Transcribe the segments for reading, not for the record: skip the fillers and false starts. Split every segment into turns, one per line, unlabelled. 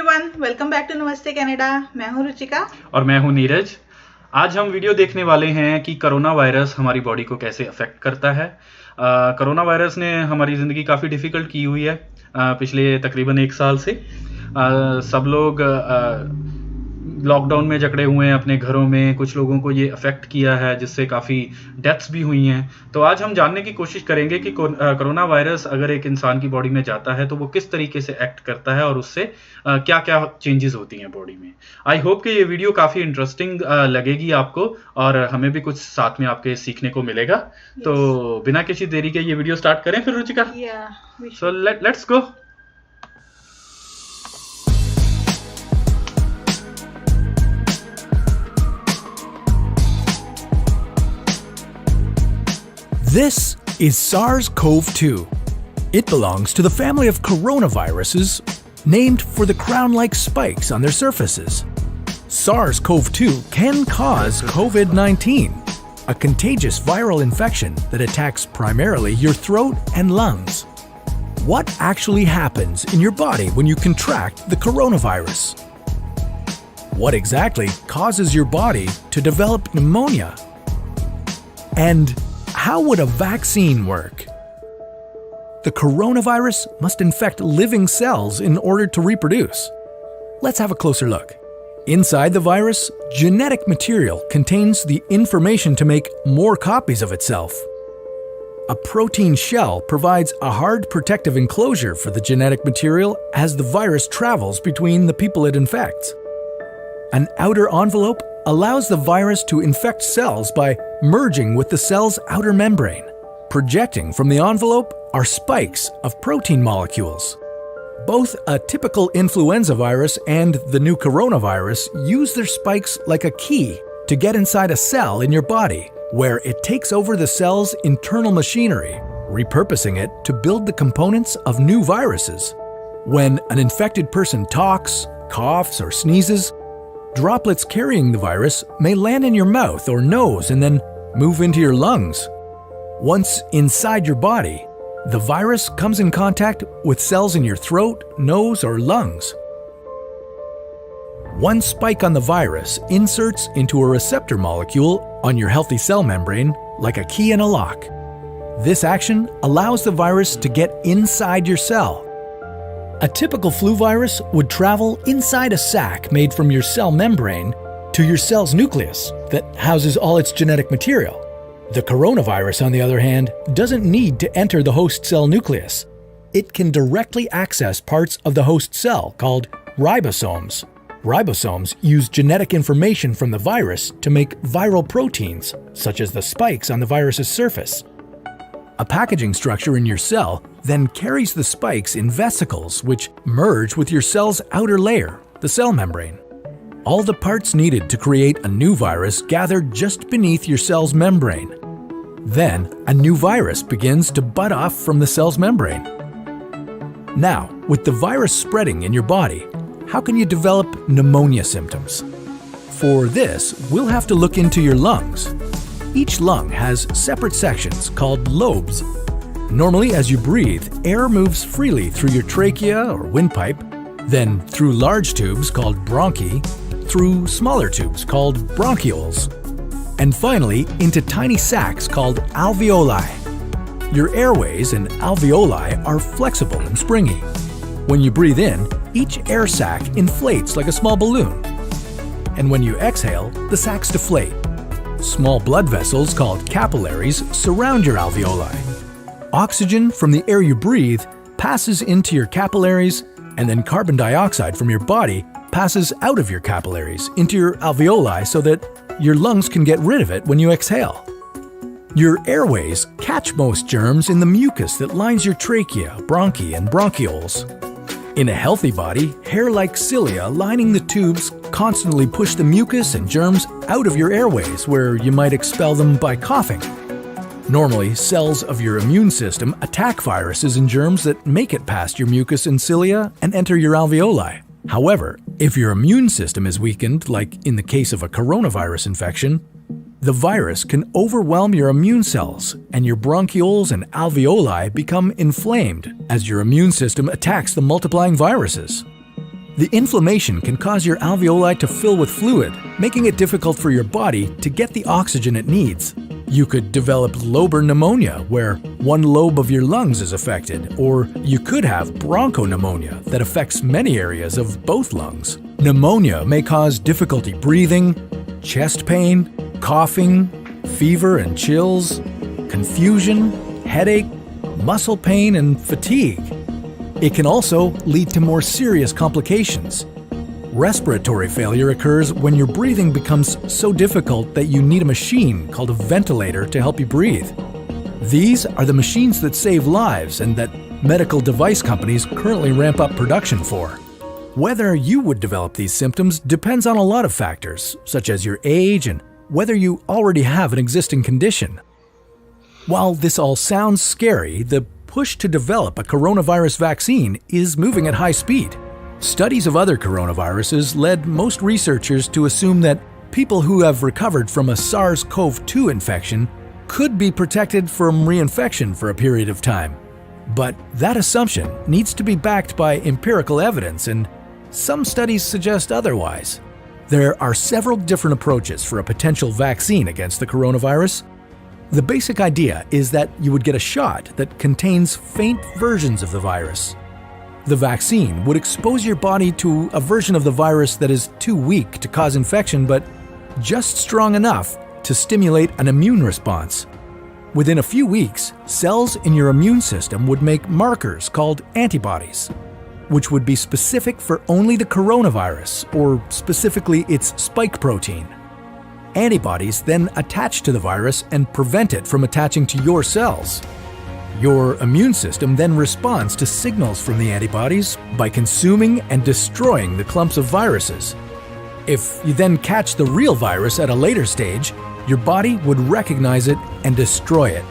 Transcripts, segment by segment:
Everyone, welcome back to नमस्ते Canada. मैं हूं रुचिका
और मैं हूं नीरज। आज हम वीडियो देखने वाले हैं कि कोरोना वायरस हमारी बॉडी को कैसे अफेक्ट करता है। कोरोना वायरस ने हमारी ज़िंदगी काफ़ी डिफ़िकल्ट की हुई है पिछले तकरीबन 1 साल से। सब लोग लॉकडाउन में जकड़े हुए हैं अपने घरों में। कुछ लोगों को ये अफेक्ट किया है जिससे काफ़ी डेथ्स भी हुई हैं। तो आज हम जानने की कोशिश करेंगे कि कोरोना वायरस अगर एक इंसान की बॉडी में जाता है तो वो किस तरीके से एक्ट करता है और उससे क्या क्या चेंजेस होती हैं बॉडी में। आई होप कि ये वीडियो काफ़ी इंटरेस्टिंग लगेगी आपको और हमें भी कुछ साथ में आपके सीखने को मिलेगा। तो बिना किसी देरी के ये वीडियो स्टार्ट करें फिर Ruchika. So let's go.
This is SARS-CoV-2. It belongs to the family of coronaviruses named for the crown-like spikes on their surfaces. SARS-CoV-2 can cause COVID-19, a contagious viral infection that attacks primarily your throat and lungs. What actually happens in your body when you contract the coronavirus? What exactly causes your body to develop pneumonia? And how would a vaccine work? The coronavirus must infect living cells in order to reproduce. Let's have a closer look. Inside the virus, genetic material contains the information to make more copies of itself. A protein shell provides a hard protective enclosure for the genetic material as the virus travels between the people it infects. An outer envelope allows the virus to infect cells by merging with the cell's outer membrane. Projecting from the envelope are spikes of protein molecules. Both a typical influenza virus and the new coronavirus use their spikes like a key to get inside a cell in your body, where it takes over the cell's internal machinery, repurposing it to build the components of new viruses. When an infected person talks, coughs, or sneezes, droplets carrying the virus may land in your mouth or nose and then move into your lungs. Once inside your body, the virus comes in contact with cells in your throat, nose, or lungs. One spike on the virus inserts into a receptor molecule on your healthy cell membrane like a key in a lock. This action allows the virus to get inside your cell. A typical flu virus would travel inside a sac made from your cell membrane to your cell's nucleus that houses all its genetic material. The coronavirus, on the other hand, doesn't need to enter the host cell nucleus. It can directly access parts of the host cell called ribosomes. Ribosomes use genetic information from the virus to make viral proteins, such as the spikes on the virus's surface. A packaging structure in your cell then carries the spikes in vesicles which merge with your cell's outer layer, the cell membrane. All the parts needed to create a new virus gather just beneath your cell's membrane. Then, a new virus begins to bud off from the cell's membrane. Now, with the virus spreading in your body, how can you develop pneumonia symptoms? For this, we'll have to look into your lungs. Each lung has separate sections called lobes. Normally, as you breathe, air moves freely through your trachea or windpipe, then through large tubes called bronchi, through smaller tubes called bronchioles, and finally into tiny sacs called alveoli. Your airways and alveoli are flexible and springy. When you breathe in, each air sac inflates like a small balloon. And when you exhale, the sacs deflate. Small blood vessels called capillaries surround your alveoli. Oxygen from the air you breathe passes into your capillaries, and then carbon dioxide from your body passes out of your capillaries into your alveoli so that your lungs can get rid of it when you exhale. Your airways catch most germs in the mucus that lines your trachea, bronchi, and bronchioles. In a healthy body, hair-like cilia lining the tubes constantly push the mucus and germs out of your airways, where you might expel them by coughing. Normally, cells of your immune system attack viruses and germs that make it past your mucus and cilia and enter your alveoli. However, if your immune system is weakened, like in the case of a coronavirus infection, the virus can overwhelm your immune cells, and your bronchioles and alveoli become inflamed as your immune system attacks the multiplying viruses. The inflammation can cause your alveoli to fill with fluid, making it difficult for your body to get the oxygen it needs. You could develop lobar pneumonia, where one lobe of your lungs is affected, or you could have bronchopneumonia that affects many areas of both lungs. Pneumonia may cause difficulty breathing, chest pain, coughing, fever and chills, confusion, headache, muscle pain, and fatigue. It can also lead to more serious complications. Respiratory failure occurs when your breathing becomes so difficult that you need a machine called a ventilator to help you breathe. These are the machines that save lives and that medical device companies currently ramp up production for. Whether you would develop these symptoms depends on a lot of factors, such as your age and whether you already have an existing condition. While this all sounds scary, the push to develop a coronavirus vaccine is moving at high speed. Studies of other coronaviruses led most researchers to assume that people who have recovered from a SARS-CoV-2 infection could be protected from reinfection for a period of time. But that assumption needs to be backed by empirical evidence, and some studies suggest otherwise. There are several different approaches for a potential vaccine against the coronavirus. The basic idea is that you would get a shot that contains faint versions of the virus. The vaccine would expose your body to a version of the virus that is too weak to cause infection, but just strong enough to stimulate an immune response. Within a few weeks, cells in your immune system would make markers called antibodies, which would be specific for only the coronavirus, or specifically its spike protein. Antibodies then attach to the virus and prevent it from attaching to your cells. Your immune system then responds to signals from the antibodies by consuming and destroying the clumps of viruses. If you then catch the real virus at a later stage, your body would recognize it and destroy it.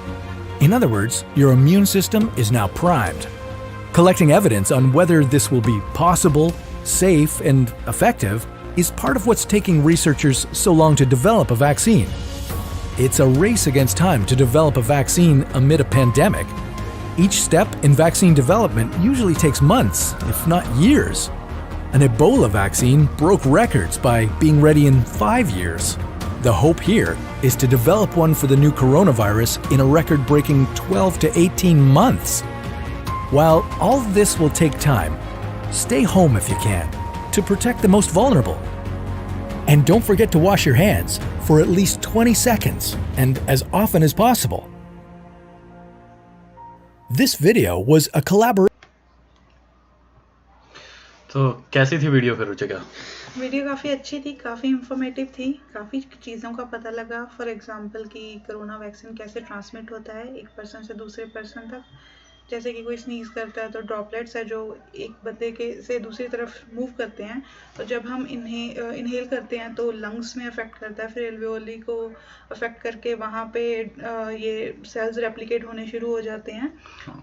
In other words, your immune system is now primed. Collecting evidence on whether this will be possible, safe, and effective is part of what's taking researchers so long to develop a vaccine. It's a race against time to develop a vaccine amid a pandemic. Each step in vaccine development usually takes months, if not years. An Ebola vaccine broke records by being ready in 5 years. The hope here is to develop one for the new coronavirus in a record-breaking 12 to 18 months. While all of this will take time, stay home if you can, to protect the most vulnerable. And don't forget to wash your hands for at least 20 seconds and as often as possible. This video was a collaboration.
तो कैसी थी video फिर Ruchika?
Video काफ़ी अच्छी थी, काफ़ी informative थी, काफ़ी चीज़ों का पता लगा। फॉर एग्जांपल कि कोरोना वैक्सीन कैसे ट्रांसमिट होता है एक पर्सन से दूसरे पर्सन तक। जैसे कि कोई स्नीज करता है तो ड्रॉपलेट्स है जो एक बंदे के से दूसरी तरफ मूव करते हैं, और जब हम इनहेल करते हैं तो लंग्स में अफेक्ट करता है, फिर एल्वेओली को अफेक्ट करके वहाँ पे ये सेल्स रेप्लिकेट होने शुरू हो जाते हैं।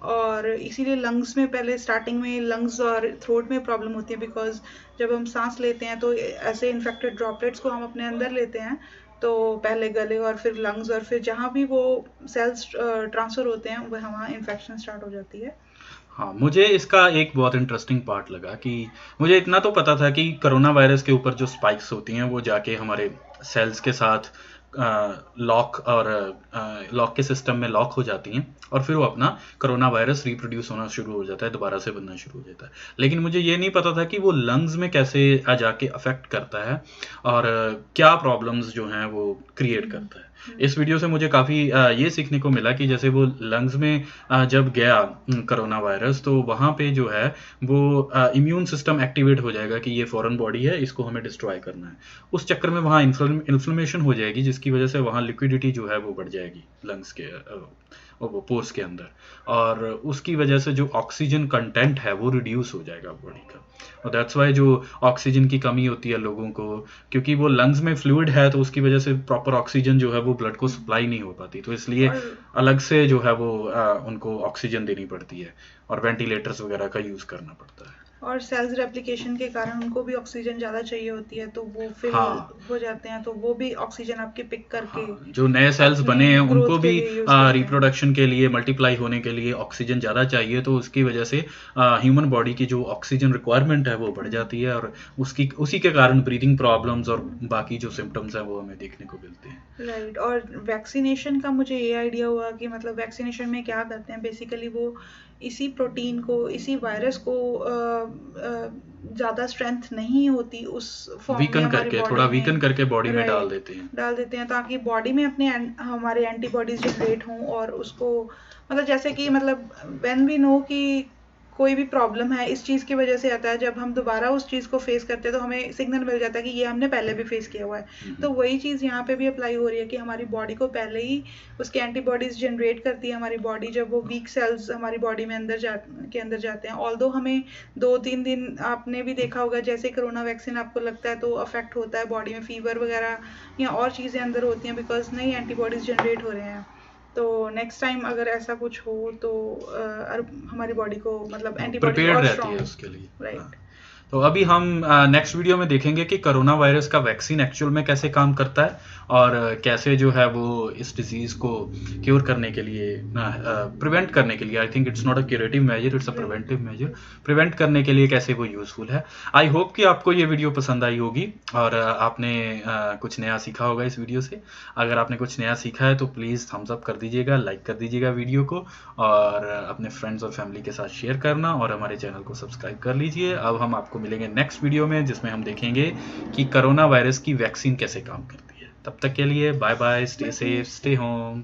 और इसीलिए लंग्स में पहले स्टार्टिंग में लंग्स और थ्रोट में प्रॉब्लम होती है, बिकॉज जब हम सांस लेते हैं तो ऐसे इन्फेक्टेड ड्रॉपलेट्स को हम अपने अंदर लेते हैं, तो पहले गले और फिर लंग्स और फिर जहाँ भी वो सेल्स ट्रांसफ़र होते हैं वहाँ इन्फेक्शन स्टार्ट हो जाती है।
हाँ, मुझे इसका एक बहुत इंटरेस्टिंग पार्ट लगा कि मुझे इतना तो पता था कि कोरोना वायरस के ऊपर जो स्पाइक्स होती हैं वो जाके हमारे सेल्स के साथ लॉक के सिस्टम में लॉक हो जाती हैं और फिर वो अपना कोरोना वायरस रिप्रोड्यूस होना शुरू हो जाता है, दोबारा से बनना शुरू हो जाता है। लेकिन मुझे ये नहीं पता था कि वो लंग्स में कैसे जाके अफेक्ट करता है और क्या प्रॉब्लम्स जो हैं वो क्रिएट करता है। इस वीडियो से मुझे काफ़ी ये सीखने को मिला कि जैसे वो लंग्स में जब गया कोरोना वायरस तो वहाँ पे जो है वो इम्यून सिस्टम एक्टिवेट हो जाएगा कि ये फॉरेन बॉडी है, इसको हमें डिस्ट्रॉय करना है। उस चक्कर में वहाँ इन्फ्लेमेशन हो जाएगी जिसकी वजह से वहाँ लिक्विडिटी जो है वो बढ़ जाएगी लंग्स के पोर्स के अंदर, और उसकी वजह से जो ऑक्सीजन कंटेंट है वो रिड्यूस हो जाएगा बॉडी का। और दैट्स वाई जो ऑक्सीजन की कमी होती है लोगों को, क्योंकि वो लंग्स में फ्लूइड है तो उसकी वजह से प्रॉपर ऑक्सीजन जो है वो ब्लड को सप्लाई नहीं हो पाती, तो इसलिए अलग से जो है वो उनको ऑक्सीजन देनी पड़ती है और वेंटिलेटर्स वगैरह का यूज़ करना पड़ता है।
और सेल्स रेप्लिकेशन के कारण उनको भी ऑक्सीजन ज़्यादा चाहिए होती है, तो वो फिल हो जाते हैं, तो वो भी ऑक्सीजन आपके पिक करके
जो नए सेल्स बने हैं उनको भी
रिप्रोडक्शन
रिप्रोडक्शन के लिए, मल्टीप्लाई होने के लिए ऑक्सीजन ज़्यादा चाहिए, तो उसकी वजह से ह्यूमन बॉडी की जो ऑक्सीजन रिक्वायरमेंट है वो बढ़ जाती है, और उसी के कारण ब्रीदिंग प्रॉब्लम्स और बाकी जो सिम्टम्स हैं वो हमें देखने को मिलते हैं। राइट।
और वैक्सीनेशन का मुझे ये आइडिया हुआ कि मतलब वैक्सीनेशन में क्या करते हैं, बेसिकली वो इसी प्रोटीन को, इसी वायरस को ज़्यादा स्ट्रेंथ नहीं होती उस फॉर्म में
वीकन करके, थोड़ा वीकन करके बॉडी में डाल देते हैं
ताकि बॉडी में अपने हमारे एंटीबॉडीज जनरेट हों, और उसको मतलब जैसे कि मतलब व्हेन वी नो कि कोई भी प्रॉब्लम है इस चीज़ की वजह से आता है, जब हम दोबारा उस चीज़ को फेस करते हैं तो हमें सिग्नल मिल जाता है कि ये हमने पहले भी फेस किया हुआ है। तो वही चीज़ यहाँ पे भी अप्लाई हो रही है कि हमारी बॉडी को पहले ही उसके एंटीबॉडीज जनरेट करती है हमारी बॉडी, जब वो वीक सेल्स हमारी बॉडी में अंदर जाते हैं। ऑल्दो हमें 2-3 दिन, आपने भी देखा होगा जैसे कोरोना वैक्सीन आपको लगता है तो अफेक्ट होता है बॉडी में, फीवर वगैरह या और चीज़ें अंदर होती हैं बिकॉज नई एंटीबॉडीज जनरेट हो रहे हैं। तो नेक्स्ट टाइम अगर ऐसा कुछ हो तो हमारी बॉडी को मतलब एंटीबॉडी और
रहती है उसके लिए।
राइट।
तो अभी हम नेक्स्ट वीडियो में देखेंगे कि कोरोना वायरस का वैक्सीन एक्चुअल में कैसे काम करता है, और कैसे जो है वो इस डिजीज को क्योर करने के लिए, प्रिवेंट करने के लिए, I think it's not a curative measure, it's a preventive measure, prevent करने के लिए कैसे वो यूजफुल है। आई होप कि आपको ये वीडियो पसंद आई होगी और आपने कुछ नया सीखा होगा इस वीडियो से। अगर आपने कुछ नया सीखा है तो प्लीज़ थम्स अप कर दीजिएगा, लाइक कर दीजिएगा वीडियो को, और अपने फ्रेंड्स और फैमिली के साथ शेयर करना, और हमारे चैनल को सब्सक्राइब कर लीजिए। अब हम आपको मिलेंगे नेक्स्ट वीडियो में, जिसमें हम देखेंगे कि कोरोना वायरस की वैक्सीन कैसे काम करती है। तब तक के लिए bye bye, stay safe, stay home.